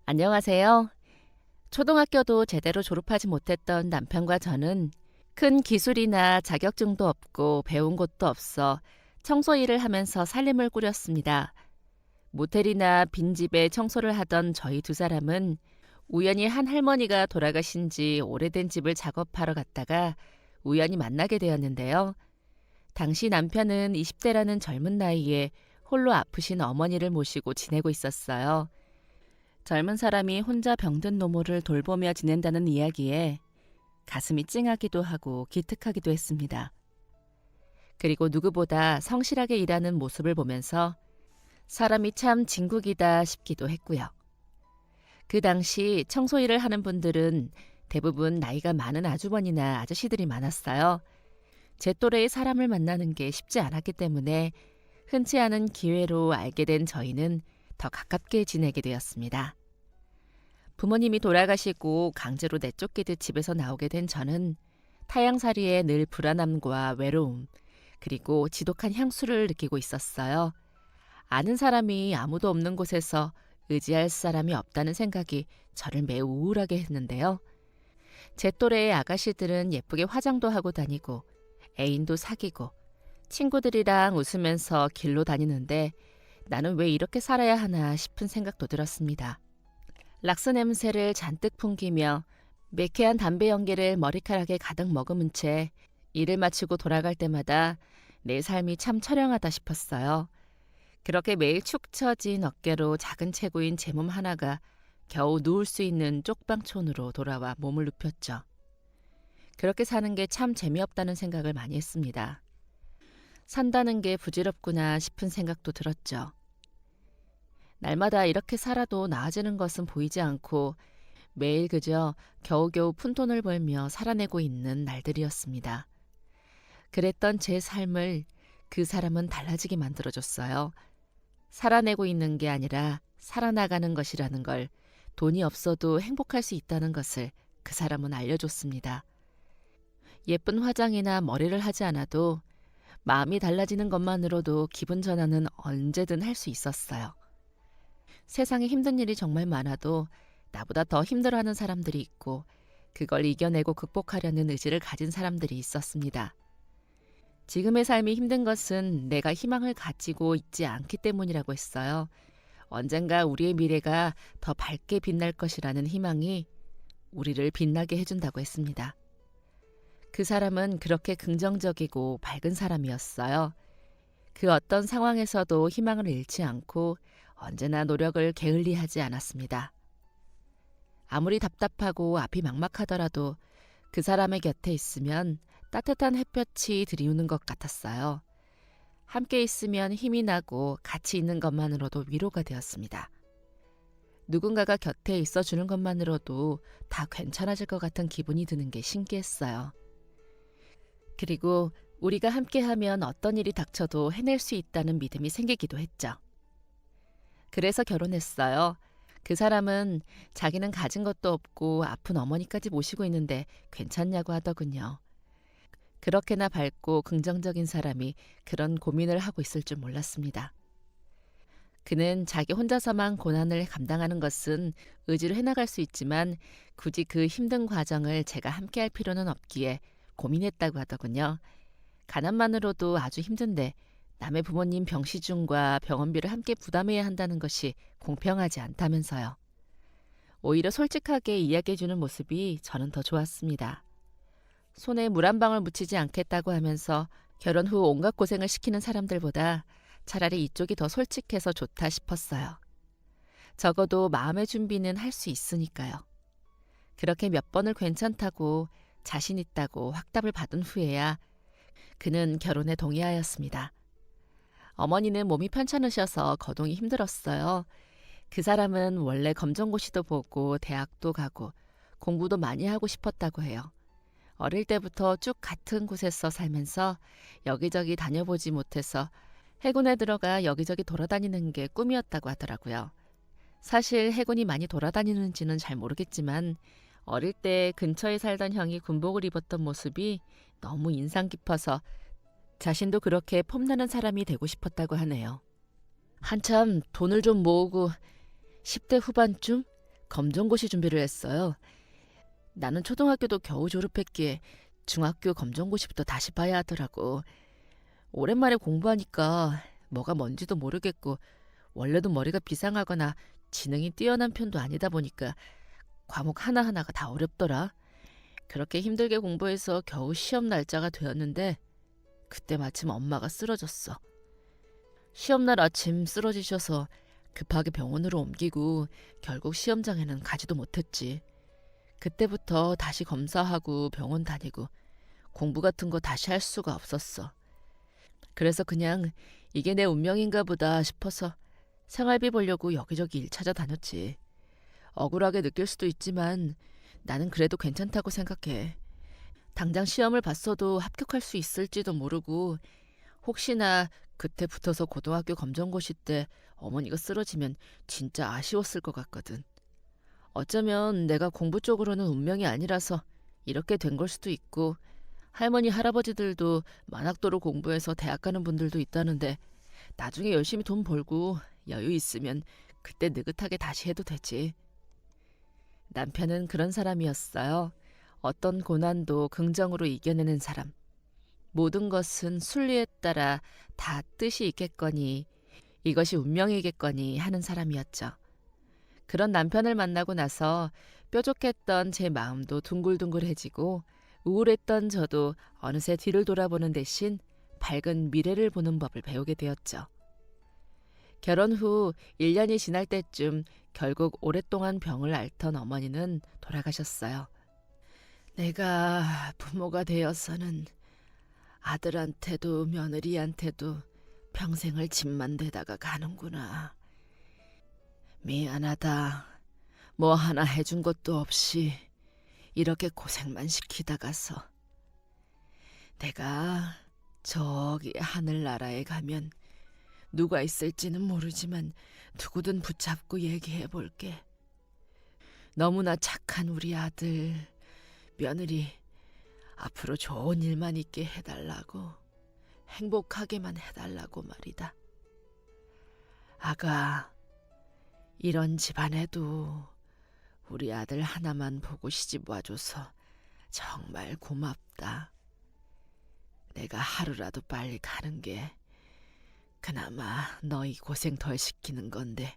안녕하세요. 초등학교도 제대로 졸업하지 못했던 남편과 저는 큰 기술이나 자격증도 없고 배운 곳도 없어 청소 일을 하면서 살림을 꾸렸습니다. 모텔이나 빈집에 청소를 하던 저희 두 사람은 우연히 한 할머니가 돌아가신 지 오래된 집을 작업하러 갔다가 우연히 만나게 되었는데요. 당시 남편은 20대라는 젊은 나이에 홀로 아프신 어머니를 모시고 지내고 있었어요. 젊은 사람이 혼자 병든 노모를 돌보며 지낸다는 이야기에 가슴이 찡하기도 하고 기특하기도 했습니다. 그리고 누구보다 성실하게 일하는 모습을 보면서 사람이 참 진국이다 싶기도 했고요. 그 당시 청소 일을 하는 분들은 대부분 나이가 많은 아주머니나 아저씨들이 많았어요. 제 또래의 사람을 만나는 게 쉽지 않았기 때문에 흔치 않은 기회로 알게 된 저희는 더 가깝게 지내게 되었습니다. 부모님이 돌아가시고 강제로 내쫓기듯 집에서 나오게 된 저는 타향살이에 늘 불안함과 외로움, 그리고 지독한 향수를 느끼고 있었어요. 아는 사람이 아무도 없는 곳에서 의지할 사람이 없다는 생각이 저를 매우 우울하게 했는데요. 제 또래의 아가씨들은 예쁘게 화장도 하고 다니고 애인도 사귀고 친구들이랑 웃으면서 길로 다니는데 나는 왜 이렇게 살아야 하나 싶은 생각도 들었습니다. 락스 냄새를 잔뜩 풍기며 매캐한 담배 연기를 머리카락에 가득 머금은 채 일을 마치고 돌아갈 때마다 내 삶이 참 처량하다 싶었어요. 그렇게 매일 축 처진 어깨로 작은 체구인 제 몸 하나가 겨우 누울 수 있는 쪽방촌으로 돌아와 몸을 눕혔죠. 그렇게 사는 게 참 재미없다는 생각을 많이 했습니다. 산다는 게 부질없구나 싶은 생각도 들었죠. 날마다 이렇게 살아도 나아지는 것은 보이지 않고 매일 그저 겨우겨우 푼돈을 벌며 살아내고 있는 날들이었습니다. 그랬던 제 삶을 그 사람은 달라지게 만들어줬어요. 살아내고 있는 게 아니라 살아나가는 것이라는 걸, 돈이 없어도 행복할 수 있다는 것을 그 사람은 알려줬습니다. 예쁜 화장이나 머리를 하지 않아도 마음이 달라지는 것만으로도 기분 전환은 언제든 할 수 있었어요. 세상에 힘든 일이 정말 많아도 나보다 더 힘들어하는 사람들이 있고 그걸 이겨내고 극복하려는 의지를 가진 사람들이 있었습니다. 지금의 삶이 힘든 것은 내가 희망을 가지고 있지 않기 때문이라고 했어요. 언젠가 우리의 미래가 더 밝게 빛날 것이라는 희망이 우리를 빛나게 해준다고 했습니다. 그 사람은 그렇게 긍정적이고 밝은 사람이었어요. 그 어떤 상황에서도 희망을 잃지 않고 언제나 노력을 게을리하지 않았습니다. 아무리 답답하고 앞이 막막하더라도 그 사람의 곁에 있으면 따뜻한 햇볕이 드리우는 것 같았어요. 함께 있으면 힘이 나고 같이 있는 것만으로도 위로가 되었습니다. 누군가가 곁에 있어주는 것만으로도 다 괜찮아질 것 같은 기분이 드는 게 신기했어요. 그리고 우리가 함께하면 어떤 일이 닥쳐도 해낼 수 있다는 믿음이 생기기도 했죠. 그래서 결혼했어요. 그 사람은 자기는 가진 것도 없고 아픈 어머니까지 모시고 있는데 괜찮냐고 하더군요. 그렇게나 밝고 긍정적인 사람이 그런 고민을 하고 있을 줄 몰랐습니다. 그는 자기 혼자서만 고난을 감당하는 것은 의지로 해나갈 수 있지만 굳이 그 힘든 과정을 제가 함께할 필요는 없기에 고민했다고 하더군요. 가난만으로도 아주 힘든데 남의 부모님 병시중과 병원비를 함께 부담해야 한다는 것이 공평하지 않다면서요. 오히려 솔직하게 이야기해주는 모습이 저는 더 좋았습니다. 손에 물 한 방울 묻히지 않겠다고 하면서 결혼 후 온갖 고생을 시키는 사람들보다 차라리 이쪽이 더 솔직해서 좋다 싶었어요. 적어도 마음의 준비는 할 수 있으니까요. 그렇게 몇 번을 괜찮다고 자신 있다고 확답을 받은 후에야 그는 결혼에 동의하였습니다. 어머니는 몸이 편찮으셔서 거동이 힘들었어요. 그 사람은 원래 검정고시도 보고 대학도 가고 공부도 많이 하고 싶었다고 해요. 어릴 때부터 쭉 같은 곳에서 살면서 여기저기 다녀보지 못해서 해군에 들어가 여기저기 돌아다니는 게 꿈이었다고 하더라고요. 사실 해군이 많이 돌아다니는지는 잘 모르겠지만 어릴 때 근처에 살던 형이 군복을 입었던 모습이 너무 인상 깊어서 자신도 그렇게 폼나는 사람이 되고 싶었다고 하네요. 한참 돈을 좀 모으고 10대 후반쯤 검정고시 준비를 했어요. 나는 초등학교도 겨우 졸업했기에 중학교 검정고시부터 다시 봐야 하더라고. 오랜만에 공부하니까 뭐가 뭔지도 모르겠고 원래도 머리가 비상하거나 지능이 뛰어난 편도 아니다 보니까 과목 하나하나가 다 어렵더라. 그렇게 힘들게 공부해서 겨우 시험 날짜가 되었는데 그때 마침 엄마가 쓰러졌어. 시험날 아침 쓰러지셔서 급하게 병원으로 옮기고 결국 시험장에는 가지도 못했지. 그때부터 다시 검사하고 병원 다니고 공부 같은 거 다시 할 수가 없었어. 그래서 그냥 이게 내 운명인가 보다 싶어서 생활비 벌려고 여기저기 일 찾아다녔지. 억울하게 느낄 수도 있지만 나는 그래도 괜찮다고 생각해. 당장 시험을 봤어도 합격할 수 있을지도 모르고 혹시나 그때 붙어서 고등학교 검정고시 때 어머니가 쓰러지면 진짜 아쉬웠을 것 같거든. 어쩌면 내가 공부 쪽으로는 운명이 아니라서 이렇게 된 걸 수도 있고 할머니 할아버지들도 만학도로 공부해서 대학 가는 분들도 있다는데 나중에 열심히 돈 벌고 여유 있으면 그때 느긋하게 다시 해도 되지. 남편은 그런 사람이었어요. 어떤 고난도 긍정으로 이겨내는 사람. 모든 것은 순리에 따라 다 뜻이 있겠거니 이것이 운명이겠거니 하는 사람이었죠. 그런 남편을 만나고 나서 뾰족했던 제 마음도 둥글둥글해지고 우울했던 저도 어느새 뒤를 돌아보는 대신 밝은 미래를 보는 법을 배우게 되었죠. 결혼 후 1년이 지날 때쯤 결국 오랫동안 병을 앓던 어머니는 돌아가셨어요. 내가 부모가 되어서는 아들한테도 며느리한테도 평생을 짐만 대다가 가는구나. 미안하다. 뭐 하나 해준 것도 없이 이렇게 고생만 시키다 가서. 내가 저기 하늘나라에 가면 누가 있을지는 모르지만 누구든 붙잡고 얘기해 볼게. 너무나 착한 우리 아들, 며느리 앞으로 좋은 일만 있게 해달라고, 행복하게만 해달라고 말이다. 아가, 이런 집안에도 우리 아들 하나만 보고 시집 와줘서 정말 고맙다. 내가 하루라도 빨리 가는 게 그나마 너희 고생 덜 시키는 건데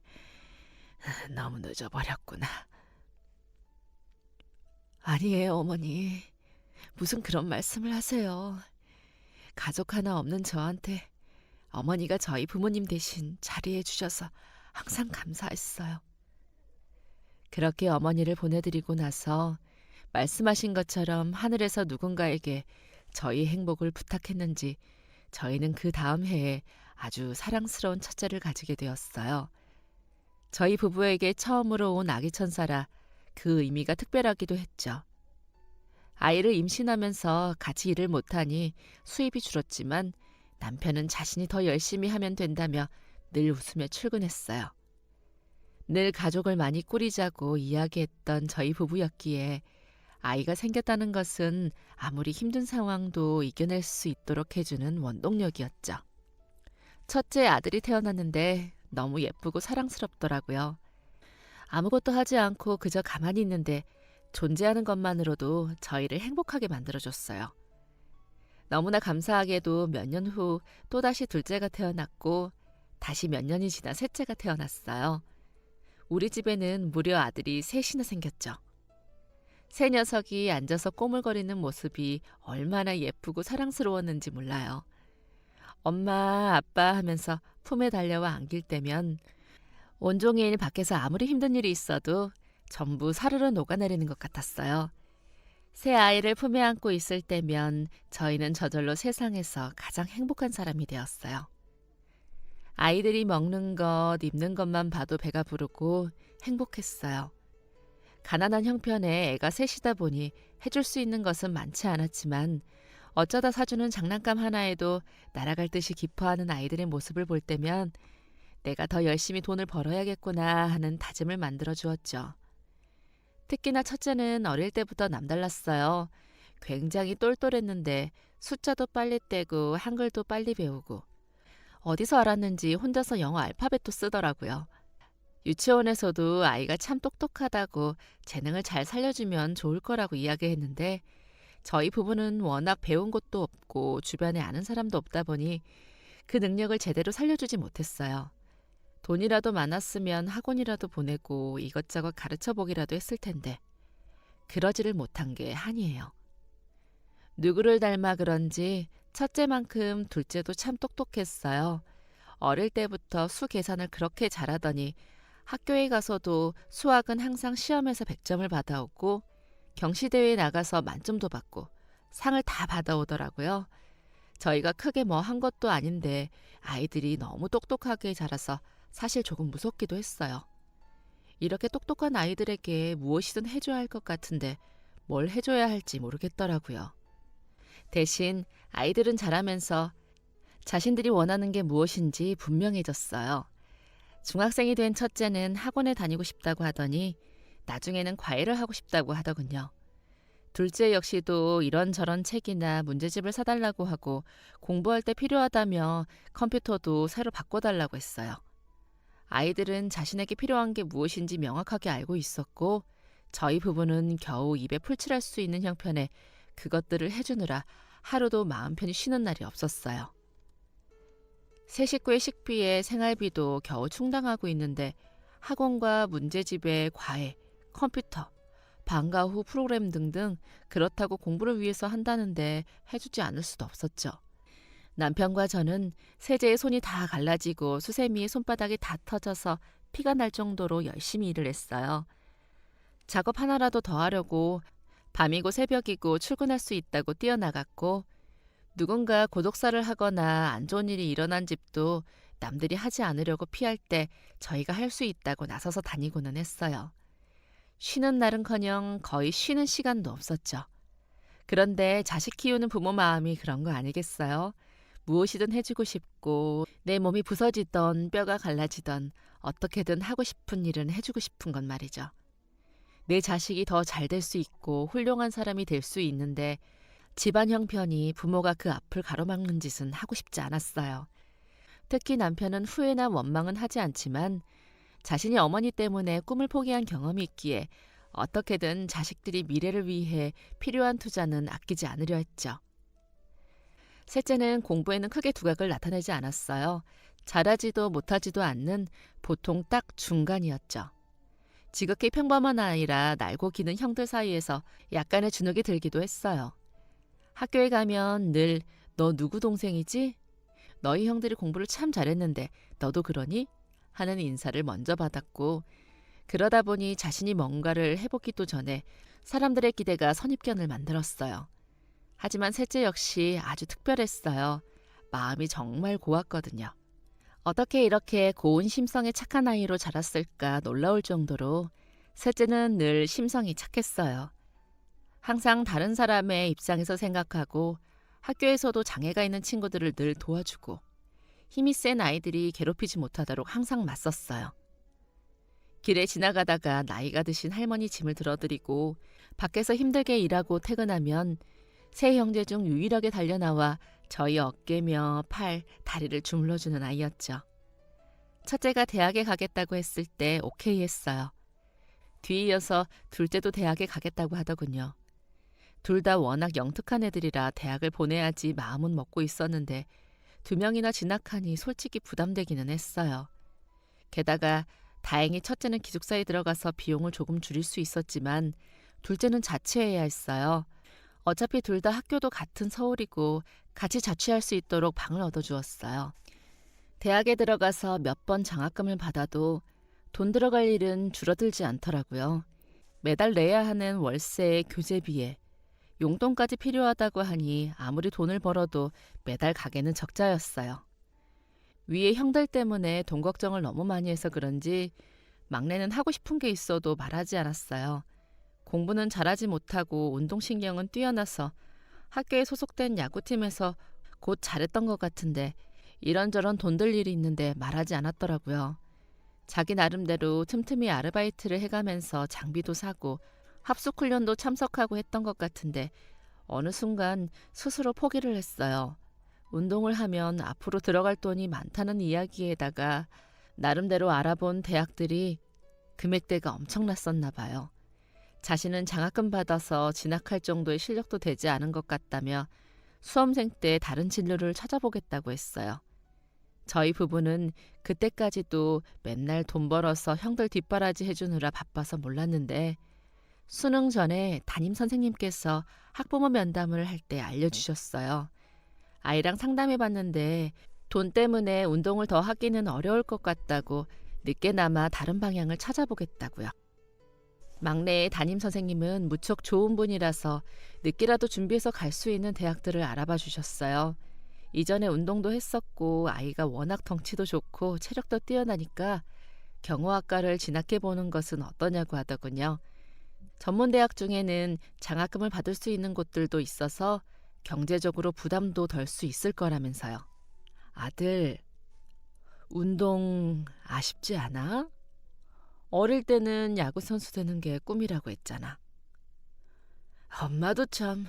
너무 늦어버렸구나. 아니에요, 어머니. 무슨 그런 말씀을 하세요. 가족 하나 없는 저한테 어머니가 저희 부모님 대신 자리해 주셔서 항상 감사했어요. 그렇게 어머니를 보내드리고 나서 말씀하신 것처럼 하늘에서 누군가에게 저희 행복을 부탁했는지 저희는 그 다음 해에 아주 사랑스러운 첫째를 가지게 되었어요. 저희 부부에게 처음으로 온 아기 천사라 그 의미가 특별하기도 했죠. 아이를 임신하면서 같이 일을 못하니 수입이 줄었지만 남편은 자신이 더 열심히 하면 된다며 늘 웃으며 출근했어요. 늘 가족을 많이 꾸리자고 이야기했던 저희 부부였기에 아이가 생겼다는 것은 아무리 힘든 상황도 이겨낼 수 있도록 해주는 원동력이었죠. 첫째 아들이 태어났는데 너무 예쁘고 사랑스럽더라고요. 아무것도 하지 않고 그저 가만히 있는데 존재하는 것만으로도 저희를 행복하게 만들어줬어요. 너무나 감사하게도 몇 년 후 또다시 둘째가 태어났고 다시 몇 년이 지나 셋째가 태어났어요. 우리 집에는 무려 아들이 셋이나 생겼죠. 새 녀석이 앉아서 꼬물거리는 모습이 얼마나 예쁘고 사랑스러웠는지 몰라요. 엄마, 아빠 하면서 품에 달려와 안길 때면 온종일 밖에서 아무리 힘든 일이 있어도 전부 사르르 녹아내리는 것 같았어요. 새 아이를 품에 안고 있을 때면 저희는 저절로 세상에서 가장 행복한 사람이 되었어요. 아이들이 먹는 것, 입는 것만 봐도 배가 부르고 행복했어요. 가난한 형편에 애가 셋이다 보니 해줄 수 있는 것은 많지 않았지만 어쩌다 사주는 장난감 하나에도 날아갈 듯이 기뻐하는 아이들의 모습을 볼 때면 내가 더 열심히 돈을 벌어야겠구나 하는 다짐을 만들어 주었죠. 특히나 첫째는 어릴 때부터 남달랐어요. 굉장히 똘똘했는데 숫자도 빨리 떼고 한글도 빨리 배우고 어디서 알았는지 혼자서 영어 알파벳도 쓰더라고요. 유치원에서도 아이가 참 똑똑하다고 재능을 잘 살려주면 좋을 거라고 이야기했는데 저희 부부는 워낙 배운 것도 없고 주변에 아는 사람도 없다 보니 그 능력을 제대로 살려주지 못했어요. 돈이라도 많았으면 학원이라도 보내고 이것저것 가르쳐 보기라도 했을 텐데 그러지를 못한 게 한이에요. 누구를 닮아 그런지 첫째만큼 둘째도 참 똑똑했어요. 어릴 때부터 수 계산을 그렇게 잘하더니 학교에 가서도 수학은 항상 시험에서 100점을 받아오고 경시대회에 나가서 만점도 받고 상을 다 받아오더라고요. 저희가 크게 뭐 한 것도 아닌데 아이들이 너무 똑똑하게 자라서 사실 조금 무섭기도 했어요. 이렇게 똑똑한 아이들에게 무엇이든 해줘야 할 것 같은데 뭘 해줘야 할지 모르겠더라고요. 대신 아이들은 자라면서 자신들이 원하는 게 무엇인지 분명해졌어요. 중학생이 된 첫째는 학원에 다니고 싶다고 하더니 나중에는 과외를 하고 싶다고 하더군요. 둘째 역시도 이런저런 책이나 문제집을 사달라고 하고 공부할 때 필요하다며 컴퓨터도 새로 바꿔달라고 했어요. 아이들은 자신에게 필요한 게 무엇인지 명확하게 알고 있었고 저희 부부는 겨우 입에 풀칠할 수 있는 형편의 그것들을 해주느라 하루도 마음 편히 쉬는 날이 없었어요. 세 식구의 식비에 생활비도 겨우 충당하고 있는데 학원과 문제집에 과외, 컴퓨터, 방과 후 프로그램 등등 그렇다고 공부를 위해서 한다는데 해주지 않을 수도 없었죠. 남편과 저는 세제에 손이 다 갈라지고 수세미에 손바닥이 다 터져서 피가 날 정도로 열심히 일을 했어요. 작업 하나라도 더 하려고 밤이고 새벽이고 출근할 수 있다고 뛰어나갔고 누군가 고독사를 하거나 안 좋은 일이 일어난 집도 남들이 하지 않으려고 피할 때 저희가 할 수 있다고 나서서 다니고는 했어요. 쉬는 날은커녕 거의 쉬는 시간도 없었죠. 그런데 자식 키우는 부모 마음이 그런 거 아니겠어요? 무엇이든 해주고 싶고 내 몸이 부서지던 뼈가 갈라지던 어떻게든 하고 싶은 일은 해주고 싶은 건 말이죠. 내 자식이 더 잘 될 수 있고 훌륭한 사람이 될 수 있는데 집안 형편이 부모가 그 앞을 가로막는 짓은 하고 싶지 않았어요. 특히 남편은 후회나 원망은 하지 않지만 자신이 어머니 때문에 꿈을 포기한 경험이 있기에 어떻게든 자식들이 미래를 위해 필요한 투자는 아끼지 않으려 했죠. 셋째는 공부에는 크게 두각을 나타내지 않았어요. 잘하지도 못하지도 않는 보통 딱 중간이었죠. 지극히 평범한 아이라 날고 기는 형들 사이에서 약간의 주눅이 들기도 했어요. 학교에 가면 늘 너 누구 동생이지? 너희 형들이 공부를 참 잘했는데 너도 그러니? 하는 인사를 먼저 받았고 그러다 보니 자신이 뭔가를 해보기도 전에 사람들의 기대가 선입견을 만들었어요. 하지만 셋째 역시 아주 특별했어요. 마음이 정말 고왔거든요. 어떻게 이렇게 고운 심성의 착한 아이로 자랐을까 놀라울 정도로 셋째는 늘 심성이 착했어요. 항상 다른 사람의 입장에서 생각하고 학교에서도 장애가 있는 친구들을 늘 도와주고 힘이 센 아이들이 괴롭히지 못하도록 항상 맞섰어요. 길에 지나가다가 나이가 드신 할머니 짐을 들어드리고 밖에서 힘들게 일하고 퇴근하면 세 형제 중 유일하게 달려나와 저희 어깨며 팔, 다리를 주물러주는 아이였죠. 첫째가 대학에 가겠다고 했을 때 오케이 했어요. 뒤이어서 둘째도 대학에 가겠다고 하더군요. 둘 다 워낙 영특한 애들이라 대학을 보내야지 마음은 먹고 있었는데 2명이나 진학하니 솔직히 부담되기는 했어요. 게다가 다행히 첫째는 기숙사에 들어가서 비용을 조금 줄일 수 있었지만 둘째는 자취해야 했어요. 어차피 둘 다 학교도 같은 서울이고 같이 자취할 수 있도록 방을 얻어주었어요. 대학에 들어가서 몇 번 장학금을 받아도 돈 들어갈 일은 줄어들지 않더라고요. 매달 내야 하는 월세에 교재비에 용돈까지 필요하다고 하니 아무리 돈을 벌어도 매달 가게는 적자였어요. 위에 형들 때문에 돈 걱정을 너무 많이 해서 그런지 막내는 하고 싶은 게 있어도 말하지 않았어요. 공부는 잘하지 못하고 운동신경은 뛰어나서 학교에 소속된 야구팀에서 곧 잘했던 것 같은데 이런저런 돈 들 일이 있는데 말하지 않았더라고요. 자기 나름대로 틈틈이 아르바이트를 해가면서 장비도 사고 합숙훈련도 참석하고 했던 것 같은데 어느 순간 스스로 포기를 했어요. 운동을 하면 앞으로 들어갈 돈이 많다는 이야기에다가 나름대로 알아본 대학들이 금액대가 엄청났었나 봐요. 자신은 장학금 받아서 진학할 정도의 실력도 되지 않은 것 같다며 수험생 때 다른 진로를 찾아보겠다고 했어요. 저희 부부는 그때까지도 맨날 돈 벌어서 형들 뒷바라지 해주느라 바빠서 몰랐는데 수능 전에 담임 선생님께서 학부모 면담을 할 때 알려주셨어요. 아이랑 상담해봤는데 돈 때문에 운동을 더 하기는 어려울 것 같다고 늦게나마 다른 방향을 찾아보겠다고요. 막내의 담임 선생님은 무척 좋은 분이라서 늦게라도 준비해서 갈 수 있는 대학들을 알아봐 주셨어요. 이전에 운동도 했었고 아이가 워낙 덩치도 좋고 체력도 뛰어나니까 경호학과를 진학해보는 것은 어떠냐고 하더군요. 전문대학 중에는 장학금을 받을 수 있는 곳들도 있어서 경제적으로 부담도 덜 수 있을 거라면서요. 아들, 운동 아쉽지 않아? 어릴 때는 야구선수 되는 게 꿈이라고 했잖아. 엄마도 참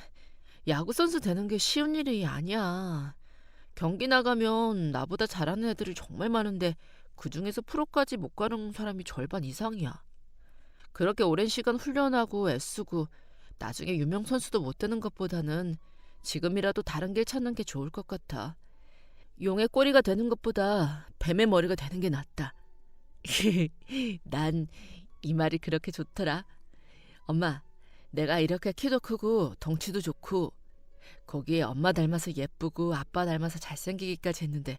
야구선수 되는 게 쉬운 일이 아니야. 경기 나가면 나보다 잘하는 애들이 정말 많은데 그중에서 프로까지 못 가는 사람이 절반 이상이야. 그렇게 오랜 시간 훈련하고 애쓰고 나중에 유명 선수도 못 되는 것보다는 지금이라도 다른 길 찾는 게 좋을 것 같아. 용의 꼬리가 되는 것보다 뱀의 머리가 되는 게 낫다. 난 이 말이 그렇게 좋더라. 엄마, 내가 이렇게 키도 크고 덩치도 좋고 거기에 엄마 닮아서 예쁘고 아빠 닮아서 잘생기기까지 했는데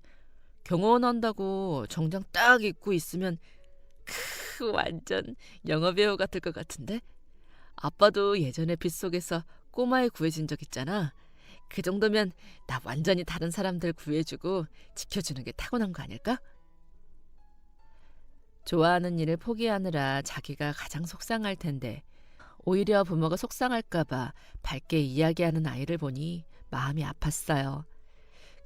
경호원 한다고 정장 딱 입고 있으면 완전 영화배우 같을 것 같은데? 아빠도 예전에 빗속에서 꼬마에 구해준 적 있잖아. 그 정도면 나 완전히 다른 사람들 구해주고 지켜주는 게 타고난 거 아닐까? 좋아하는 일을 포기하느라 자기가 가장 속상할 텐데 오히려 부모가 속상할까 봐 밝게 이야기하는 아이를 보니 마음이 아팠어요.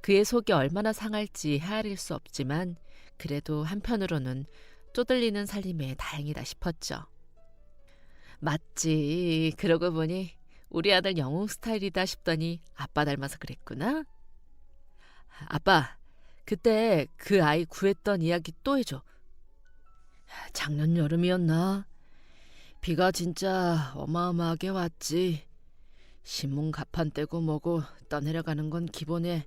그의 속이 얼마나 상할지 헤아릴 수 없지만 그래도 한편으로는 쪼들리는 살림에 다행이다 싶었죠. 맞지. 그러고 보니 우리 아들 영웅 스타일이다 싶더니 아빠 닮아서 그랬구나. 아빠, 그때 그 아이 구했던 이야기 또 해줘. 작년 여름이었나? 비가 진짜 어마어마하게 왔지. 신문 가판 떼고 뭐고 떠내려가는 건 기본에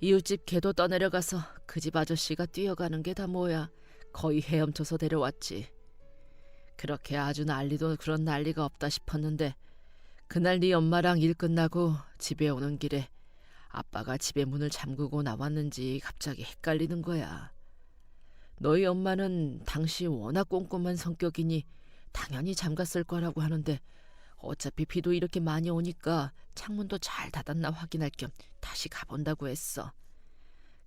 이웃집 개도 떠내려가서 그 집 아저씨가 뛰어가는 게 다 뭐야. 거의 헤엄쳐서 데려왔지. 그렇게 아주 난리도 그런 난리가 없다 싶었는데 그날 네 엄마랑 일 끝나고 집에 오는 길에 아빠가 집에 문을 잠그고 나왔는지 갑자기 헷갈리는 거야. 너희 엄마는 당시 워낙 꼼꼼한 성격이니 당연히 잠갔을 거라고 하는데 어차피 비도 이렇게 많이 오니까 창문도 잘 닫았나 확인할 겸 다시 가본다고 했어.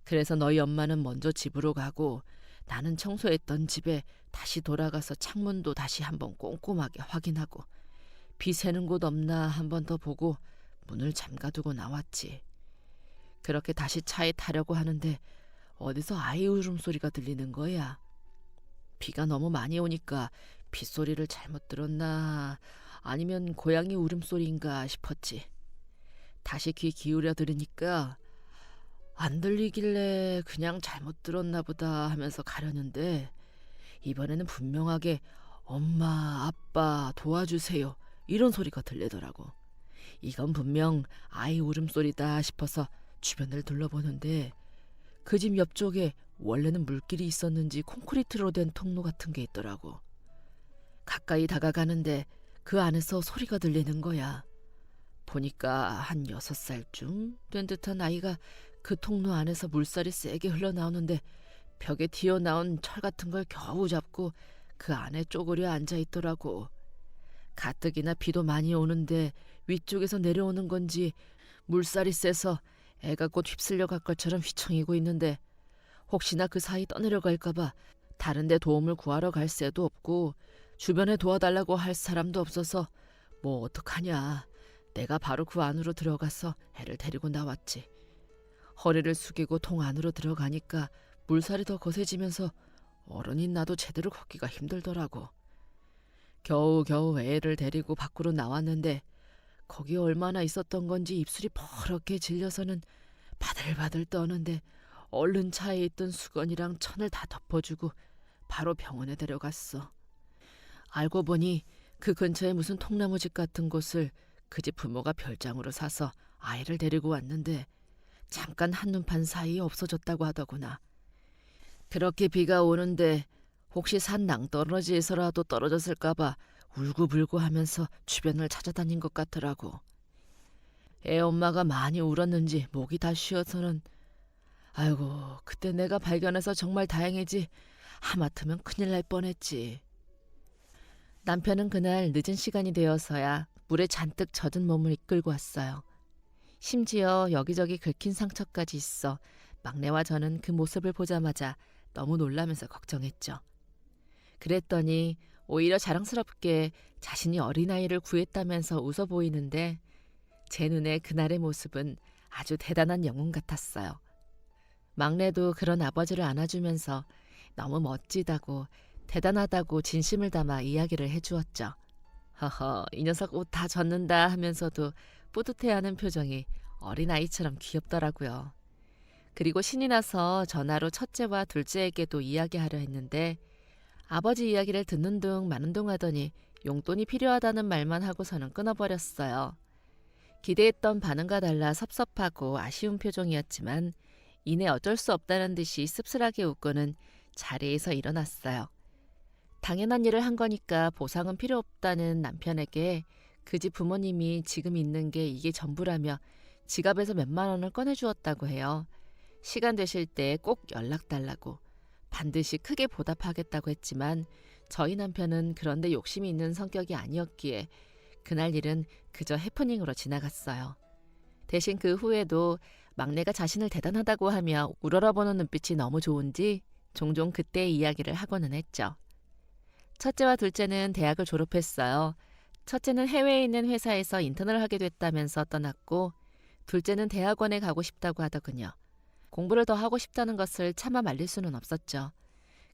그래서 너희 엄마는 먼저 집으로 가고 나는 청소했던 집에 다시 돌아가서 창문도 다시 한번 꼼꼼하게 확인하고 비 새는 곳 없나 한번 더 보고 문을 잠가두고 나왔지. 그렇게 다시 차에 타려고 하는데 어디서 아이 울음소리가 들리는 거야. 비가 너무 많이 오니까 빗소리를 잘못 들었나 아니면 고양이 울음소리인가 싶었지. 다시 귀 기울여 들으니까 안 들리길래 그냥 잘못 들었나 보다 하면서 가려는데 이번에는 분명하게 엄마, 아빠 도와주세요 이런 소리가 들리더라고. 이건 분명 아이 울음소리다 싶어서 주변을 둘러보는데 그 집 옆쪽에 원래는 물길이 있었는지 콘크리트로 된 통로 같은 게 있더라고. 가까이 다가가는데 그 안에서 소리가 들리는 거야. 보니까 한 6살쯤 된 듯한 아이가 그 통로 안에서 물살이 세게 흘러나오는데 벽에 튀어나온 철 같은 걸 겨우 잡고 그 안에 쪼그려 앉아있더라고. 가뜩이나 비도 많이 오는데 위쪽에서 내려오는 건지 물살이 세서 애가 곧 휩쓸려 갈 것처럼 휘청이고 있는데 혹시나 그 사이 떠내려갈까 봐 다른 데 도움을 구하러 갈 새도 없고 주변에 도와달라고 할 사람도 없어서 뭐 어떡하냐. 내가 바로 그 안으로 들어가서 애를 데리고 나왔지. 허리를 숙이고 통 안으로 들어가니까 물살이 더 거세지면서 어른인 나도 제대로 걷기가 힘들더라고. 겨우겨우 애를 데리고 밖으로 나왔는데 거기 얼마나 있었던 건지 입술이 퍼렇게 질려서는 바들바들 떠는데 얼른 차에 있던 수건이랑 천을 다 덮어주고 바로 병원에 데려갔어. 알고 보니 그 근처에 무슨 통나무집 같은 곳을 그 집 부모가 별장으로 사서 아이를 데리고 왔는데 잠깐 한눈판 사이에 없어졌다고 하더구나. 그렇게 비가 오는데 혹시 산 낭떠러지에서라도 떨어졌을까봐 울고불고 하면서 주변을 찾아다닌 것 같더라고. 애 엄마가 많이 울었는지 목이 다 쉬어서는 아이고 그때 내가 발견해서 정말 다행이지 하마터면 큰일 날 뻔했지. 남편은 그날 늦은 시간이 되어서야 물에 잔뜩 젖은 몸을 이끌고 왔어요. 심지어 여기저기 긁힌 상처까지 있어 막내와 저는 그 모습을 보자마자 너무 놀라면서 걱정했죠. 그랬더니 오히려 자랑스럽게 자신이 어린아이를 구했다면서 웃어 보이는데 제 눈에 그날의 모습은 아주 대단한 영웅 같았어요. 막내도 그런 아버지를 안아주면서 너무 멋지다고 대단하다고 진심을 담아 이야기를 해주었죠. 허허 이 녀석 옷 다 젖는다 하면서도 뿌듯해하는 표정이 어린아이처럼 귀엽더라고요. 그리고 신이 나서 전화로 첫째와 둘째에게도 이야기하려 했는데 아버지 이야기를 듣는 둥 마는 둥 하더니 용돈이 필요하다는 말만 하고서는 끊어버렸어요. 기대했던 반응과 달라 섭섭하고 아쉬운 표정이었지만 이내 어쩔 수 없다는 듯이 씁쓸하게 웃고는 자리에서 일어났어요. 당연한 일을 한 거니까 보상은 필요 없다는 남편에게 그 집 부모님이 지금 있는 게 이게 전부라며 지갑에서 몇만 원을 꺼내주었다고 해요. 시간 되실 때 꼭 연락 달라고 반드시 크게 보답하겠다고 했지만 저희 남편은 그런데 욕심이 있는 성격이 아니었기에 그날 일은 그저 해프닝으로 지나갔어요. 대신 그 후에도 막내가 자신을 대단하다고 하며 우러러보는 눈빛이 너무 좋은지 종종 그때의 이야기를 하고는 했죠. 첫째와 둘째는 대학을 졸업했어요. 첫째는 해외에 있는 회사에서 인턴을 하게 됐다면서 떠났고 둘째는 대학원에 가고 싶다고 하더군요. 공부를 더 하고 싶다는 것을 차마 말릴 수는 없었죠.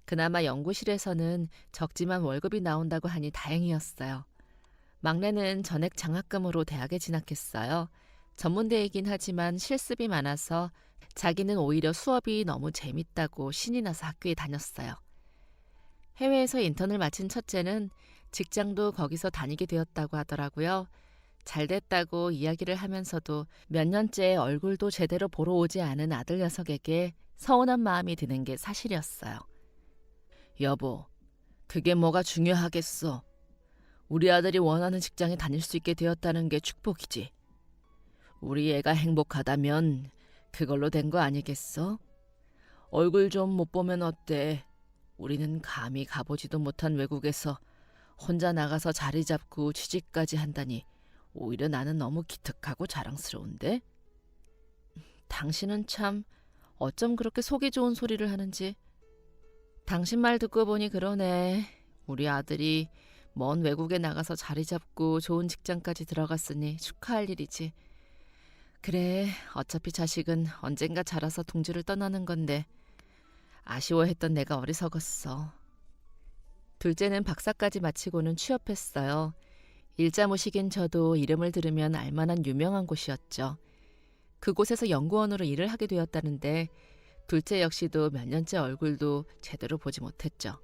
그나마 연구실에서는 적지만 월급이 나온다고 하니 다행이었어요. 막내는 전액 장학금으로 대학에 진학했어요. 전문대이긴 하지만 실습이 많아서 자기는 오히려 수업이 너무 재밌다고 신이 나서 학교에 다녔어요. 해외에서 인턴을 마친 첫째는 직장도 거기서 다니게 되었다고 하더라고요. 잘 됐다고 이야기를 하면서도 몇 년째 얼굴도 제대로 보러 오지 않은 아들 녀석에게 서운한 마음이 드는 게 사실이었어요. 여보, 그게 뭐가 중요하겠어. 우리 아들이 원하는 직장에 다닐 수 있게 되었다는 게 축복이지. 우리 애가 행복하다면 그걸로 된 거 아니겠어? 얼굴 좀 못 보면 어때? 우리는 감히 가보지도 못한 외국에서 혼자 나가서 자리 잡고 취직까지 한다니 오히려 나는 너무 기특하고 자랑스러운데? 당신은 참 어쩜 그렇게 속이 좋은 소리를 하는지. 당신 말 듣고 보니 그러네. 우리 아들이 먼 외국에 나가서 자리 잡고 좋은 직장까지 들어갔으니 축하할 일이지. 그래, 어차피 자식은 언젠가 자라서 둥지를 떠나는 건데 아쉬워했던 내가 어리석었어. 둘째는 박사까지 마치고는 취업했어요. 일자무식인 저도 이름을 들으면 알만한 유명한 곳이었죠. 그곳에서 연구원으로 일을 하게 되었다는데 둘째 역시도 몇 년째 얼굴도 제대로 보지 못했죠.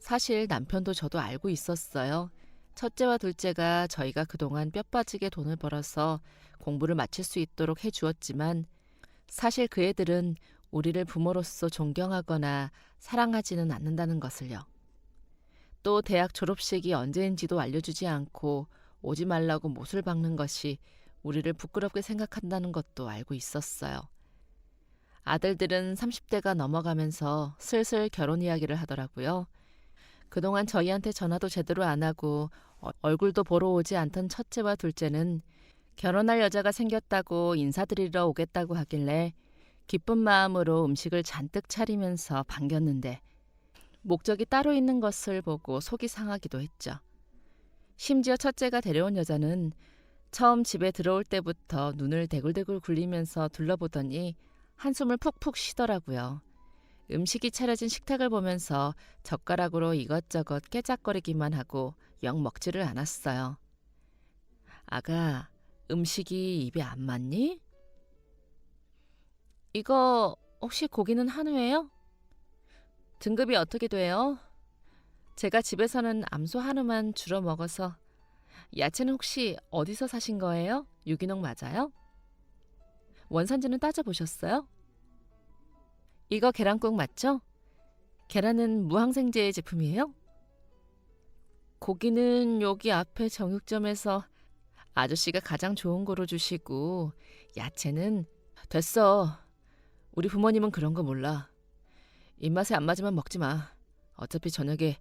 사실 남편도 저도 알고 있었어요. 첫째와 둘째가 저희가 그동안 뼈 빠지게 돈을 벌어서 공부를 마칠 수 있도록 해주었지만 사실 그 애들은 우리를 부모로서 존경하거나 사랑하지는 않는다는 것을요. 또 대학 졸업식이 언제인지도 알려주지 않고 오지 말라고 못을 박는 것이 우리를 부끄럽게 생각한다는 것도 알고 있었어요. 아들들은 30대가 넘어가면서 슬슬 결혼 이야기를 하더라고요. 그동안 저희한테 전화도 제대로 안 하고 얼굴도 보러 오지 않던 첫째와 둘째는 결혼할 여자가 생겼다고 인사드리러 오겠다고 하길래 기쁜 마음으로 음식을 잔뜩 차리면서 반겼는데 목적이 따로 있는 것을 보고 속이 상하기도 했죠. 심지어 첫째가 데려온 여자는 처음 집에 들어올 때부터 눈을 대굴대굴 굴리면서 둘러보더니 한숨을 푹푹 쉬더라고요. 음식이 차려진 식탁을 보면서 젓가락으로 이것저것 깨작거리기만 하고 영 먹지를 않았어요. 아가, 음식이 입에 안 맞니? 이거 혹시 고기는 한우예요? 등급이 어떻게 돼요? 제가 집에서는 암소 한우만 주로 먹어서. 야채는 혹시 어디서 사신 거예요? 유기농 맞아요? 원산지는 따져보셨어요? 이거 계란국 맞죠? 계란은 무항생제 제품이에요? 고기는 여기 앞에 정육점에서 아저씨가 가장 좋은 거로 주시고, 야채는 됐어. 우리 부모님은 그런 거 몰라. 입맛에 안 맞으면 먹지 마. 어차피 저녁에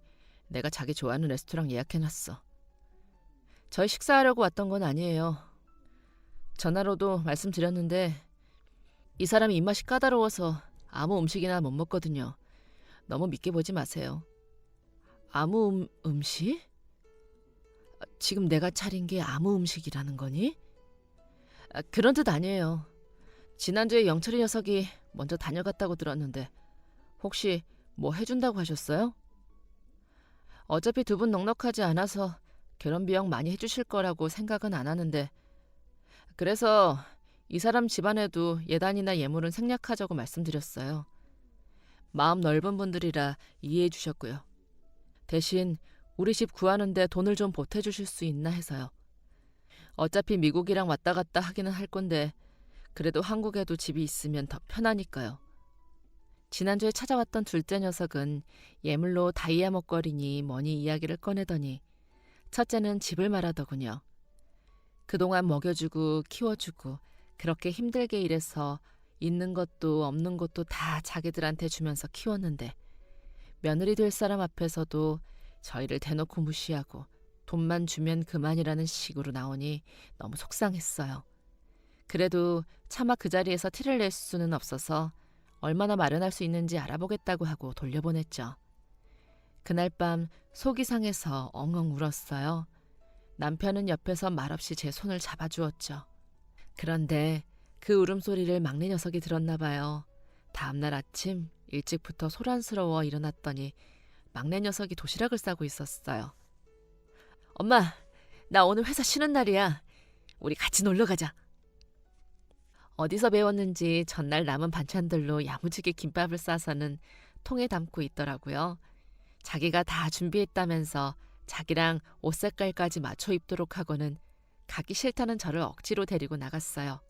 내가 자기 좋아하는 레스토랑 예약해놨어. 저희 식사하려고 왔던 건 아니에요. 전화로도 말씀드렸는데 이 사람이 입맛이 까다로워서 아무 음식이나 못 먹거든요. 너무 믿게 보지 마세요. 아무 음식? 지금 내가 차린 게 아무 음식이라는 거니? 그런 뜻 아니에요. 지난주에 영철이 녀석이 먼저 다녀갔다고 들었는데 혹시 뭐 해준다고 하셨어요? 어차피 두 분 넉넉하지 않아서 결혼 비용 많이 해주실 거라고 생각은 안 하는데, 그래서 이 사람 집안에도 예단이나 예물은 생략하자고 말씀드렸어요. 마음 넓은 분들이라 이해해 주셨고요. 대신 우리 집 구하는데 돈을 좀 보태주실 수 있나 해서요. 어차피 미국이랑 왔다 갔다 하기는 할 건데 그래도 한국에도 집이 있으면 더 편하니까요. 지난주에 찾아왔던 둘째 녀석은 예물로 다이아 목걸이니 뭐니 이야기를 꺼내더니 첫째는 집을 말하더군요. 그동안 먹여주고 키워주고 그렇게 힘들게 일해서 있는 것도 없는 것도 다 자기들한테 주면서 키웠는데 며느리 될 사람 앞에서도 저희를 대놓고 무시하고 돈만 주면 그만이라는 식으로 나오니 너무 속상했어요. 그래도 차마 그 자리에서 티를 낼 수는 없어서 얼마나 마련할 수 있는지 알아보겠다고 하고 돌려보냈죠. 그날 밤 속이 상해서 엉엉 울었어요. 남편은 옆에서 말없이 제 손을 잡아주었죠. 그런데 그 울음소리를 막내 녀석이 들었나 봐요. 다음날 아침 일찍부터 소란스러워 일어났더니 막내 녀석이 도시락을 싸고 있었어요. 엄마, 나 오늘 회사 쉬는 날이야. 우리 같이 놀러 가자. 어디서 배웠는지 전날 남은 반찬들로 야무지게 김밥을 싸서는 통에 담고 있더라고요. 자기가 다 준비했다면서 자기랑 옷 색깔까지 맞춰 입도록 하고는 가기 싫다는 저를 억지로 데리고 나갔어요.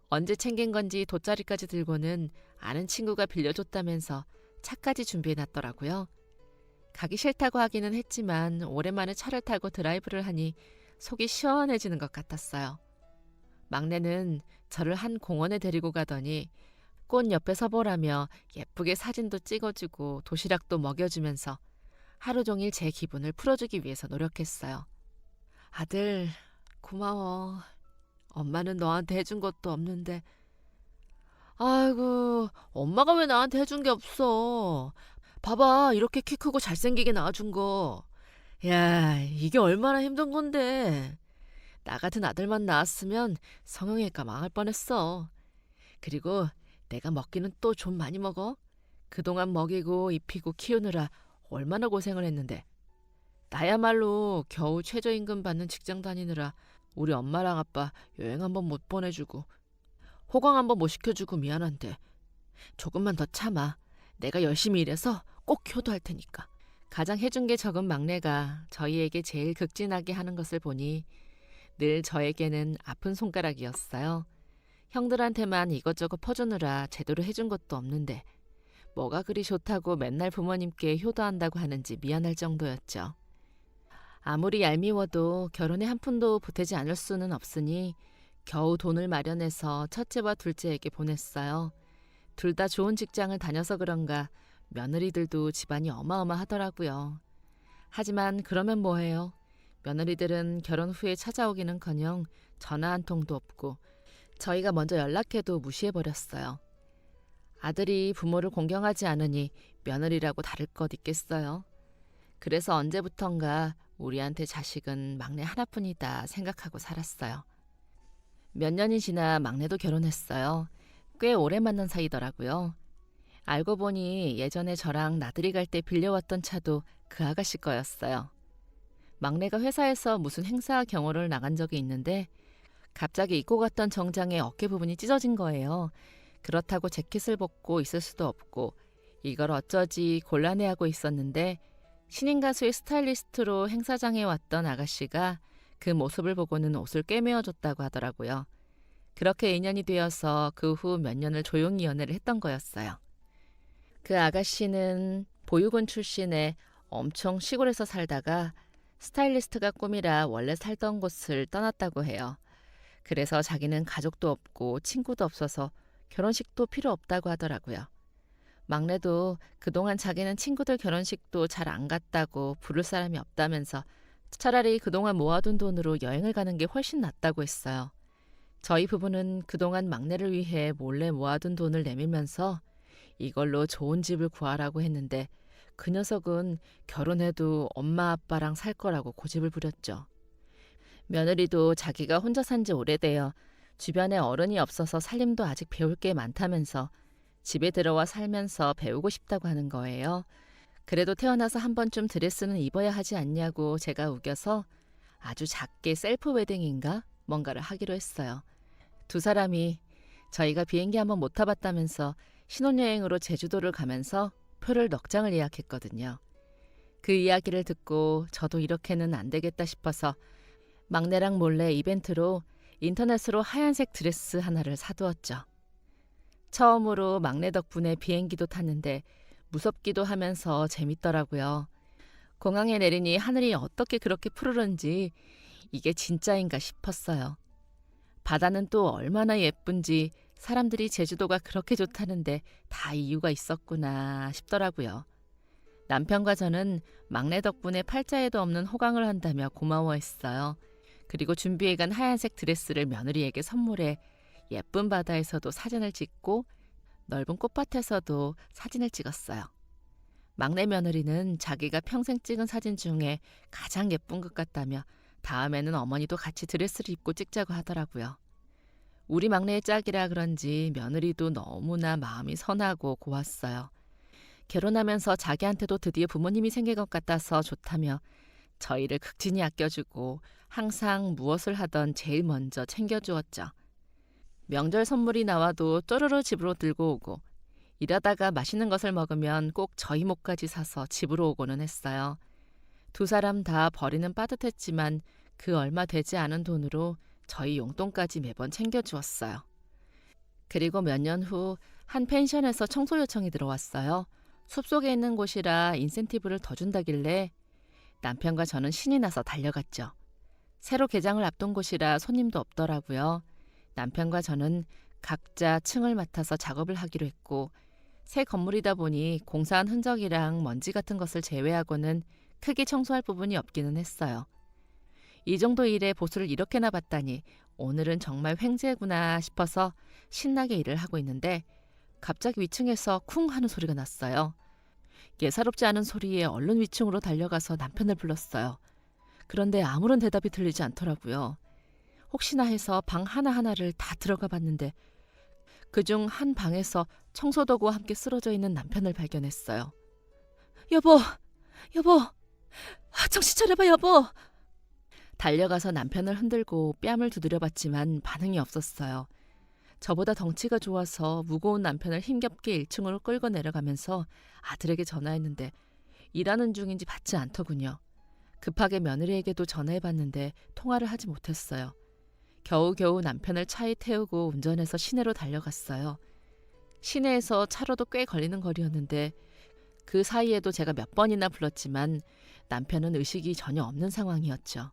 언제 챙긴 건지 돗자리까지 들고는 아는 친구가 빌려줬다면서 차까지 준비해놨더라고요. 가기 싫다고 하기는 했지만 오랜만에 차를 타고 드라이브를 하니 속이 시원해지는 것 같았어요. 막내는 저를 한 공원에 데리고 가더니 꽃 옆에 서보라며 예쁘게 사진도 찍어주고 도시락도 먹여주면서 하루 종일 제 기분을 풀어주기 위해서 노력했어요. 아들, 고마워. 엄마는 너한테 해준 것도 없는데. 아이고, 엄마가 왜 나한테 해준 게 없어. 봐봐, 이렇게 키 크고 잘생기게 낳아준 거. 야, 이게 얼마나 힘든 건데. 나 같은 아들만 낳았으면 성형외과 망할 뻔했어. 그리고 내가 먹기는 또 좀 많이 먹어. 그동안 먹이고 입히고 키우느라 얼마나 고생을 했는데. 나야말로 겨우 최저임금 받는 직장 다니느라 우리 엄마랑 아빠 여행 한번 못 보내주고 호강 한번 못 시켜주고 미안한데 조금만 더 참아. 내가 열심히 일해서 꼭 효도할 테니까. 가장 해준 게 적은 막내가 저희에게 제일 극진하게 하는 것을 보니 늘 저에게는 아픈 손가락이었어요. 형들한테만 이것저것 퍼주느라 제대로 해준 것도 없는데 뭐가 그리 좋다고 맨날 부모님께 효도한다고 하는지 미안할 정도였죠. 아무리 얄미워도 결혼에 한 푼도 보태지 않을 수는 없으니 겨우 돈을 마련해서 첫째와 둘째에게 보냈어요. 둘 다 좋은 직장을 다녀서 그런가 며느리들도 집안이 어마어마하더라고요. 하지만 그러면 뭐해요. 며느리들은 결혼 후에 찾아오기는커녕 전화 한 통도 없고 저희가 먼저 연락해도 무시해버렸어요. 아들이 부모를 공경하지 않으니 며느리라고 다를 것 있겠어요. 그래서 언제부턴가 우리한테 자식은 막내 하나뿐이다 생각하고 살았어요. 몇 년이 지나 막내도 결혼했어요. 꽤 오래 만난 사이더라고요. 알고 보니 예전에 저랑 나들이 갈 때 빌려왔던 차도 그 아가씨 거였어요. 막내가 회사에서 무슨 행사 경호를 나간 적이 있는데 갑자기 입고 갔던 정장의 어깨 부분이 찢어진 거예요. 그렇다고 재킷을 벗고 있을 수도 없고 이걸 어쩌지 곤란해하고 있었는데 신인 가수의 스타일리스트로 행사장에 왔던 아가씨가 그 모습을 보고는 옷을 꿰매어줬다고 하더라고요. 그렇게 인연이 되어서 그 후 몇 년을 조용히 연애를 했던 거였어요. 그 아가씨는 보육원 출신의 엄청 시골에서 살다가 스타일리스트가 꿈이라 원래 살던 곳을 떠났다고 해요. 그래서 자기는 가족도 없고 친구도 없어서 결혼식도 필요 없다고 하더라고요. 막내도 그동안 자기는 친구들 결혼식도 잘 안 갔다고 부를 사람이 없다면서 차라리 그동안 모아둔 돈으로 여행을 가는 게 훨씬 낫다고 했어요. 저희 부부는 그동안 막내를 위해 몰래 모아둔 돈을 내밀면서 이걸로 좋은 집을 구하라고 했는데 그 녀석은 결혼해도 엄마 아빠랑 살 거라고 고집을 부렸죠. 며느리도 자기가 혼자 산 지 오래되어 주변에 어른이 없어서 살림도 아직 배울 게 많다면서 집에 들어와 살면서 배우고 싶다고 하는 거예요. 그래도 태어나서 한 번쯤 드레스는 입어야 하지 않냐고 제가 우겨서 아주 작게 셀프 웨딩인가 뭔가를 하기로 했어요. 두 사람이 저희가 비행기 한번 못 타봤다면서 신혼여행으로 제주도를 가면서 표를 넉 장을 예약했거든요. 그 이야기를 듣고 저도 이렇게는 안 되겠다 싶어서 막내랑 몰래 이벤트로 인터넷으로 하얀색 드레스 하나를 사두었죠. 처음으로 막내 덕분에 비행기도 탔는데 무섭기도 하면서 재밌더라고요. 공항에 내리니 하늘이 어떻게 그렇게 푸르른지 이게 진짜인가 싶었어요. 바다는 또 얼마나 예쁜지 사람들이 제주도가 그렇게 좋다는데 다 이유가 있었구나 싶더라고요. 남편과 저는 막내 덕분에 팔자에도 없는 호강을 한다며 고마워했어요. 그리고 준비해간 하얀색 드레스를 며느리에게 선물해 예쁜 바다에서도 사진을 찍고 넓은 꽃밭에서도 사진을 찍었어요. 막내 며느리는 자기가 평생 찍은 사진 중에 가장 예쁜 것 같다며 다음에는 어머니도 같이 드레스를 입고 찍자고 하더라고요. 우리 막내의 짝이라 그런지 며느리도 너무나 마음이 선하고 고왔어요. 결혼하면서 자기한테도 드디어 부모님이 생긴 것 같아서 좋다며 저희를 극진히 아껴주고 항상 무엇을 하던 제일 먼저 챙겨주었죠. 명절 선물이 나와도 쪼르르 집으로 들고 오고 일하다가 맛있는 것을 먹으면 꼭 저희 목까지 사서 집으로 오고는 했어요. 두 사람 다 버리는 빠듯했지만 그 얼마 되지 않은 돈으로 저희 용돈까지 매번 챙겨주었어요. 그리고 몇 년 후 한 펜션에서 청소 요청이 들어왔어요. 숲속에 있는 곳이라 인센티브를 더 준다길래 남편과 저는 신이 나서 달려갔죠. 새로 개장을 앞둔 곳이라 손님도 없더라고요. 남편과 저는 각자 층을 맡아서 작업을 하기로 했고 새 건물이다 보니 공사한 흔적이랑 먼지 같은 것을 제외하고는 크게 청소할 부분이 없기는 했어요. 이 정도 일에 보수를 이렇게나 받다니 오늘은 정말 횡재구나 싶어서 신나게 일을 하고 있는데 갑자기 위층에서 쿵 하는 소리가 났어요. 예사롭지 않은 소리에 얼른 위층으로 달려가서 남편을 불렀어요. 그런데 아무런 대답이 들리지 않더라고요. 혹시나 해서 방 하나하나를 다 들어가 봤는데 그중 한 방에서 청소도구와 함께 쓰러져 있는 남편을 발견했어요. 여보, 정신 차려봐 여보. 달려가서 남편을 흔들고 뺨을 두드려봤지만 반응이 없었어요. 저보다 덩치가 좋아서 무거운 남편을 힘겹게 1층으로 끌고 내려가면서 아들에게 전화했는데 일하는 중인지 받지 않더군요. 급하게 며느리에게도 전화해봤는데 통화를 하지 못했어요. 겨우겨우 남편을 차에 태우고 운전해서 시내로 달려갔어요. 시내에서 차로도 꽤 걸리는 거리였는데 그 사이에도 제가 몇 번이나 불렀지만 남편은 의식이 전혀 없는 상황이었죠.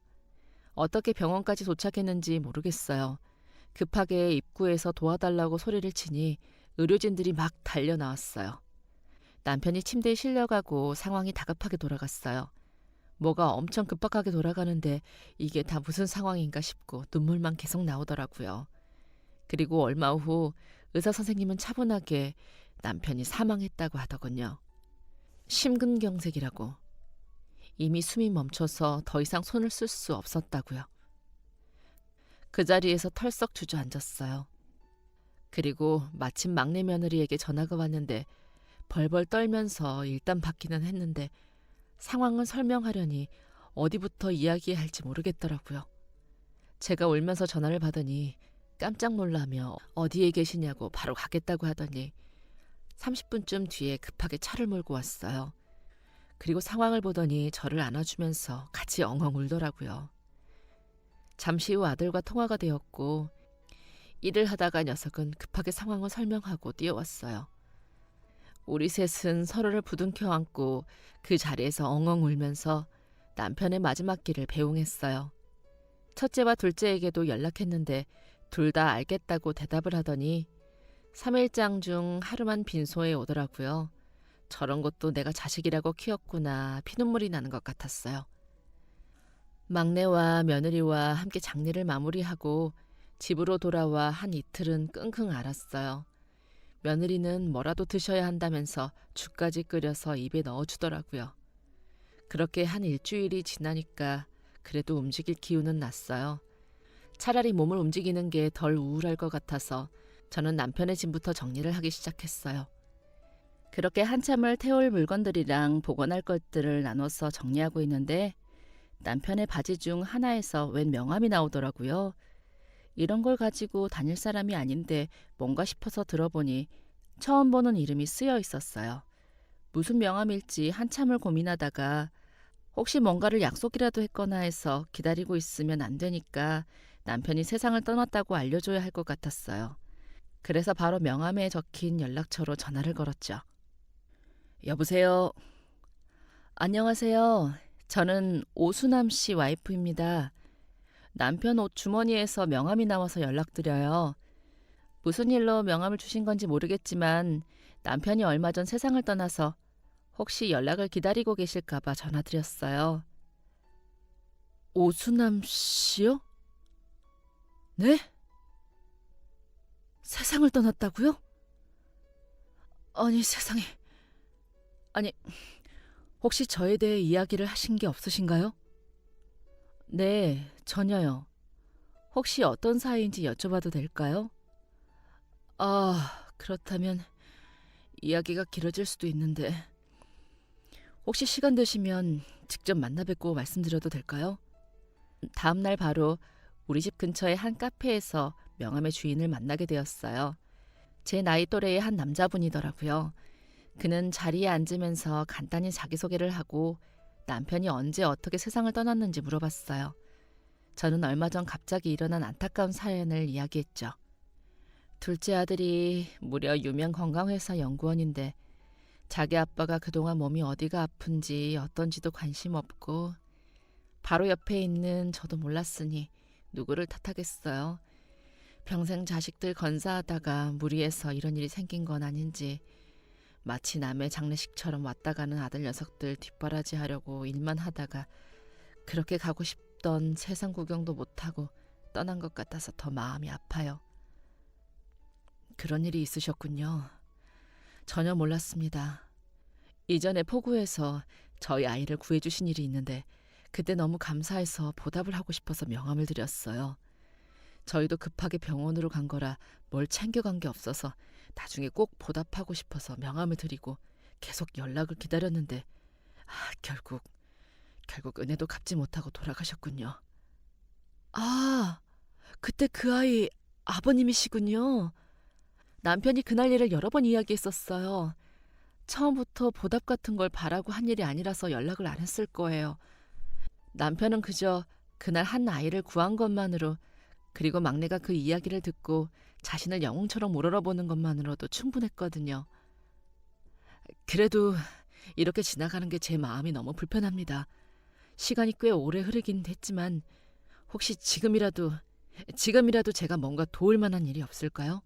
어떻게 병원까지 도착했는지 모르겠어요. 급하게 입구에서 도와달라고 소리를 치니 의료진들이 막 달려 나왔어요. 남편이 침대에 실려가고 상황이 다급하게 돌아갔어요. 뭐가 엄청 급박하게 돌아가는데 이게 다 무슨 상황인가 싶고 눈물만 계속 나오더라고요. 그리고 얼마 후 의사 선생님은 차분하게 남편이 사망했다고 하더군요. 심근경색이라고. 이미 숨이 멈춰서 더 이상 손을 쓸 수 없었다고요. 그 자리에서 털썩 주저앉았어요. 그리고 마침 막내 며느리에게 전화가 왔는데 벌벌 떨면서 일단 받기는 했는데 상황은 설명하려니 어디부터 이야기해야 할지 모르겠더라고요. 제가 울면서 전화를 받으니 깜짝 놀라며 어디에 계시냐고 바로 가겠다고 하더니 30분쯤 뒤에 급하게 차를 몰고 왔어요. 그리고 상황을 보더니 저를 안아주면서 같이 엉엉 울더라고요. 잠시 후 아들과 통화가 되었고 일을 하다가 녀석은 급하게 상황을 설명하고 뛰어왔어요. 우리 셋은 서로를 부둥켜 안고 그 자리에서 엉엉 울면서 남편의 마지막 길을 배웅했어요. 첫째와 둘째에게도 연락했는데 둘 다 알겠다고 대답을 하더니 3일장 중 하루만 빈소에 오더라고요. 저런 것도 내가 자식이라고 키웠구나 피눈물이 나는 것 같았어요. 막내와 며느리와 함께 장례를 마무리하고 집으로 돌아와 한 이틀은 끙끙 앓았어요. 며느리는 뭐라도 드셔야 한다면서 죽까지 끓여서 입에 넣어주더라고요. 그렇게 한 일주일이 지나니까 그래도 움직일 기운은 났어요. 차라리 몸을 움직이는 게 덜 우울할 것 같아서 저는 남편의 짐부터 정리를 하기 시작했어요. 그렇게 한참을 태울 물건들이랑 보관할 것들을 나눠서 정리하고 있는데 남편의 바지 중 하나에서 웬 명함이 나오더라고요. 이런 걸 가지고 다닐 사람이 아닌데 뭔가 싶어서 들어보니 처음 보는 이름이 쓰여 있었어요. 무슨 명함일지 한참을 고민하다가 혹시 뭔가를 약속이라도 했거나 해서 기다리고 있으면 안 되니까 남편이 세상을 떠났다고 알려줘야 할 것 같았어요. 그래서 바로 명함에 적힌 연락처로 전화를 걸었죠. 여보세요. 안녕하세요. 저는 오수남 씨 와이프입니다. 남편 옷 주머니에서 명함이 나와서 연락드려요. 무슨 일로 명함을 주신 건지 모르겠지만 남편이 얼마 전 세상을 떠나서 혹시 연락을 기다리고 계실까봐 전화드렸어요. 오수남 씨요? 네? 세상을 떠났다고요? 아니 세상에. 아니 혹시 저에 대해 이야기를 하신 게 없으신가요? 네, 전혀요. 혹시 어떤 사이인지 여쭤봐도 될까요? 아, 그렇다면 이야기가 길어질 수도 있는데 혹시 시간 되시면 직접 만나 뵙고 말씀드려도 될까요? 다음 날 바로 우리 집 근처의 한 카페에서 명함의 주인을 만나게 되었어요. 제 나이 또래의 한 남자분이더라고요. 그는 자리에 앉으면서 간단히 자기소개를 하고 남편이 언제 어떻게 세상을 떠났는지 물어봤어요. 저는 얼마 전 갑자기 일어난 안타까운 사연을 이야기했죠. 둘째 아들이 무려 유명 건강회사 연구원인데 자기 아빠가 그동안 몸이 어디가 아픈지 어떤지도 관심 없고 바로 옆에 있는 저도 몰랐으니 누구를 탓하겠어요. 평생 자식들 건사하다가 무리해서 이런 일이 생긴 건 아닌지 마치 남의 장례식처럼 왔다 가는 아들 녀석들 뒷바라지 하려고 일만 하다가 그렇게 가고 싶던 세상 구경도 못하고 떠난 것 같아서 더 마음이 아파요. 그런 일이 있으셨군요. 전혀 몰랐습니다. 이전에 포구에서 저희 아이를 구해주신 일이 있는데 그때 너무 감사해서 보답을 하고 싶어서 명함을 드렸어요. 저희도 급하게 병원으로 간 거라 뭘 챙겨간 게 없어서 나중에 꼭 보답하고 싶어서 명함을 드리고 계속 연락을 기다렸는데 결국 은혜도 갚지 못하고 돌아가셨군요. 아, 그때 그 아이 아버님이시군요. 남편이 그날 일을 여러 번 이야기했었어요. 처음부터 보답 같은 걸 바라고 한 일이 아니라서 연락을 안 했을 거예요. 남편은 그저 그날 한 아이를 구한 것만으로 그리고 막내가 그 이야기를 듣고 자신을 영웅처럼 우러러보는 것만으로도 충분했거든요. 그래도 이렇게 지나가는 게 제 마음이 너무 불편합니다. 시간이 꽤 오래 흐르긴 했지만 혹시 지금이라도 제가 뭔가 도울 만한 일이 없을까요?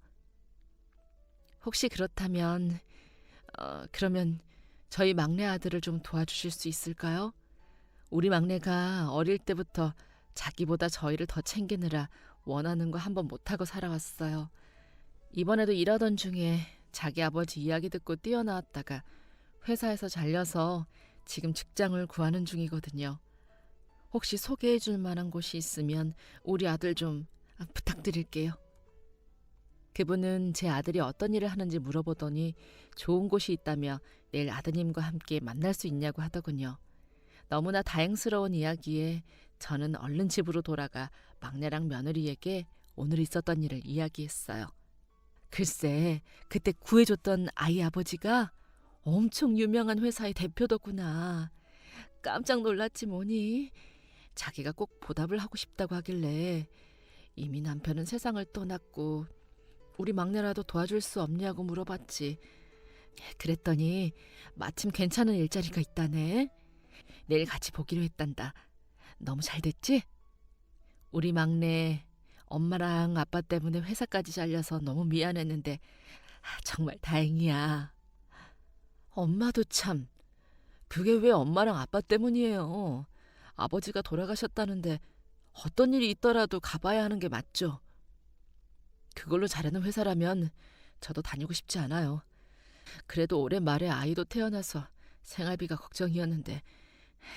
혹시 그렇다면 그러면 저희 막내 아들을 좀 도와주실 수 있을까요? 우리 막내가 어릴 때부터 자기보다 저희를 더 챙기느라 원하는 거 한번 못하고 살아왔어요. 이번에도 일하던 중에 자기 아버지 이야기 듣고 뛰어나왔다가 회사에서 잘려서 지금 직장을 구하는 중이거든요. 혹시 소개해 줄 만한 곳이 있으면 우리 아들 좀 부탁드릴게요. 그분은 제 아들이 어떤 일을 하는지 물어보더니 좋은 곳이 있다며 내일 아드님과 함께 만날 수 있냐고 하더군요. 너무나 다행스러운 이야기에 저는 얼른 집으로 돌아가 막내랑 며느리에게 오늘 있었던 일을 이야기했어요. 글쎄, 그때 구해줬던 아이 아버지가 엄청 유명한 회사의 대표더구나. 깜짝 놀랐지 뭐니. 자기가 꼭 보답을 하고 싶다고 하길래 이미 남편은 세상을 떠났고 우리 막내라도 도와줄 수 없냐고 물어봤지. 그랬더니 마침 괜찮은 일자리가 있다네. 내일 같이 보기로 했단다. 너무 잘 됐지? 우리 막내 엄마랑 아빠 때문에 회사까지 잘려서 너무 미안했는데 정말 다행이야. 엄마도 참. 그게 왜 엄마랑 아빠 때문이에요. 아버지가 돌아가셨다는데 어떤 일이 있더라도 가봐야 하는 게 맞죠. 그걸로 잘하는 회사라면 저도 다니고 싶지 않아요. 그래도 올해 말에 아이도 태어나서 생활비가 걱정이었는데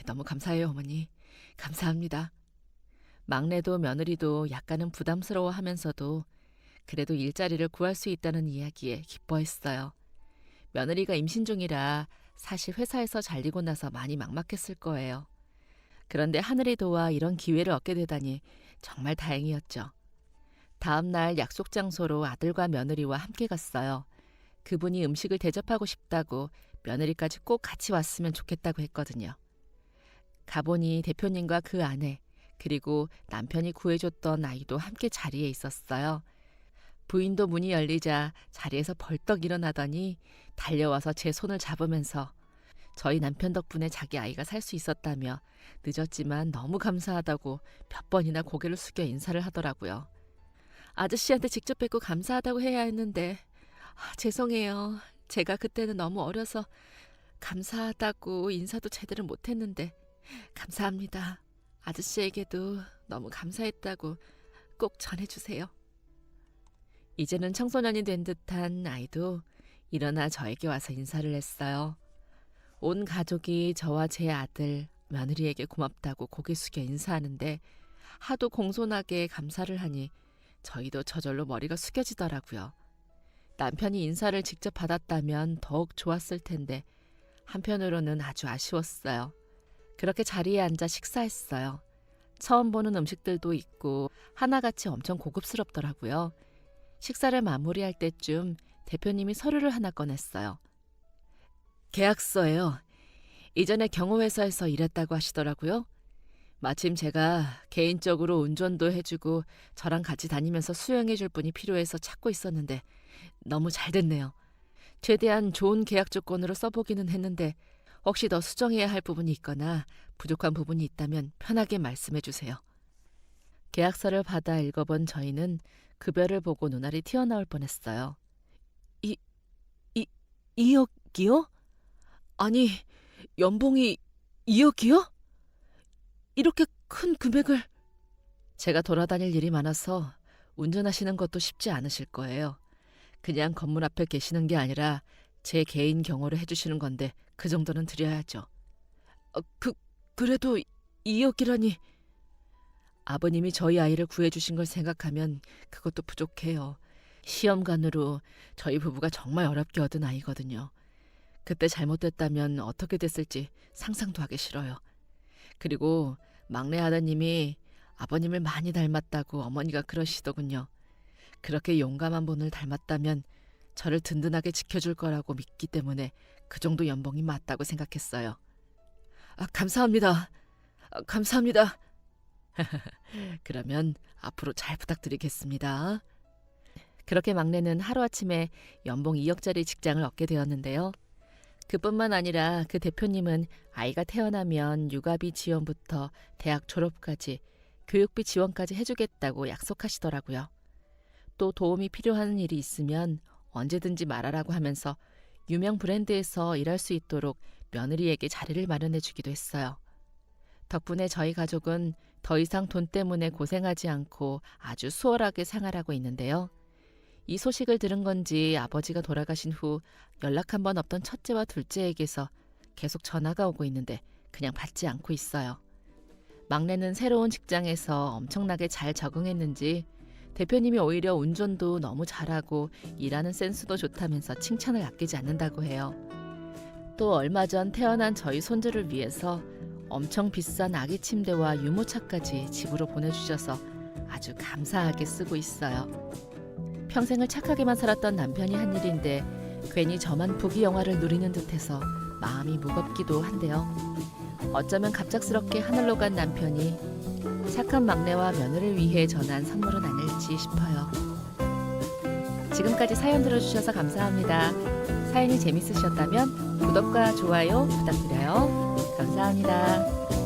너무 감사해요, 어머니. 감사합니다. 막내도 며느리도 약간은 부담스러워하면서도 그래도 일자리를 구할 수 있다는 이야기에 기뻐했어요. 며느리가 임신 중이라 사실 회사에서 잘리고 나서 많이 막막했을 거예요. 그런데 하늘이 도와 이런 기회를 얻게 되다니 정말 다행이었죠. 다음 날 약속 장소로 아들과 며느리와 함께 갔어요. 그분이 음식을 대접하고 싶다고 며느리까지 꼭 같이 왔으면 좋겠다고 했거든요. 가보니 대표님과 그 아내, 그리고 남편이 구해줬던 아이도 함께 자리에 있었어요. 부인도 문이 열리자 자리에서 벌떡 일어나더니 달려와서 제 손을 잡으면서 저희 남편 덕분에 자기 아이가 살 수 있었다며 늦었지만 너무 감사하다고 몇 번이나 고개를 숙여 인사를 하더라고요. 아저씨한테 직접 뵙고 감사하다고 해야 했는데 죄송해요. 제가 그때는 너무 어려서 감사하다고 인사도 제대로 못했는데 감사합니다. 아저씨에게도 너무 감사했다고 꼭 전해주세요. 이제는 청소년이 된 듯한 아이도 일어나 저에게 와서 인사를 했어요. 온 가족이 저와 제 아들, 며느리에게 고맙다고 고개 숙여 인사하는데 하도 공손하게 감사를 하니 저희도 저절로 머리가 숙여지더라고요. 남편이 인사를 직접 받았다면 더욱 좋았을 텐데 한편으로는 아주 아쉬웠어요. 그렇게 자리에 앉아 식사했어요. 처음 보는 음식들도 있고 하나같이 엄청 고급스럽더라고요. 식사를 마무리할 때쯤 대표님이 서류를 하나 꺼냈어요. 계약서예요. 이전에 경호회사에서 일했다고 하시더라고요. 마침 제가 개인적으로 운전도 해주고 저랑 같이 다니면서 수영해줄 분이 필요해서 찾고 있었는데 너무 잘 됐네요. 최대한 좋은 계약 조건으로 써보기는 했는데 혹시 더 수정해야 할 부분이 있거나 부족한 부분이 있다면 편하게 말씀해 주세요. 계약서를 받아 읽어본 저희는 급여를 보고 눈알이 튀어나올 뻔했어요. 2억이요? 아니, 연봉이 2억이요? 이렇게 큰 금액을... 제가 돌아다닐 일이 많아서 운전하시는 것도 쉽지 않으실 거예요. 그냥 건물 앞에 계시는 게 아니라 제 개인 경호를 해주시는 건데 그 정도는 드려야죠. 그래도 2억이라니... 아버님이 저희 아이를 구해주신 걸 생각하면 그것도 부족해요. 시험관으로 저희 부부가 정말 어렵게 얻은 아이거든요. 그때 잘못됐다면 어떻게 됐을지 상상도 하기 싫어요. 그리고 막내 아드님이 아버님을 많이 닮았다고 어머니가 그러시더군요. 그렇게 용감한 분을 닮았다면 저를 든든하게 지켜줄 거라고 믿기 때문에 그 정도 연봉이 맞다고 생각했어요. 감사합니다. 감사합니다. 그러면 앞으로 잘 부탁드리겠습니다. 그렇게 막내는 하루아침에 연봉 2억짜리 직장을 얻게 되었는데요. 그뿐만 아니라 그 대표님은 아이가 태어나면 육아비 지원부터 대학 졸업까지 교육비 지원까지 해주겠다고 약속하시더라고요. 또 도움이 필요한 일이 있으면 언제든지 말하라고 하면서 유명 브랜드에서 일할 수 있도록 며느리에게 자리를 마련해 주기도 했어요. 덕분에 저희 가족은 더 이상 돈 때문에 고생하지 않고 아주 수월하게 생활하고 있는데요. 이 소식을 들은 건지 아버지가 돌아가신 후 연락 한 번 없던 첫째와 둘째에게서 계속 전화가 오고 있는데 그냥 받지 않고 있어요. 막내는 새로운 직장에서 엄청나게 잘 적응했는지 대표님이 오히려 운전도 너무 잘하고 일하는 센스도 좋다면서 칭찬을 아끼지 않는다고 해요. 또 얼마 전 태어난 저희 손주를 위해서 엄청 비싼 아기 침대와 유모차까지 집으로 보내주셔서 아주 감사하게 쓰고 있어요. 평생을 착하게만 살았던 남편이 한 일인데 괜히 저만 부귀 영화를 누리는 듯해서 마음이 무겁기도 한데요. 어쩌면 갑작스럽게 하늘로 간 남편이 착한 막내와 며느를 위해 전한 선물은 아닐지 싶어요. 지금까지 사연 들어주셔서 감사합니다. 사연이 재밌으셨다면 구독과 좋아요 부탁드려요. 감사합니다.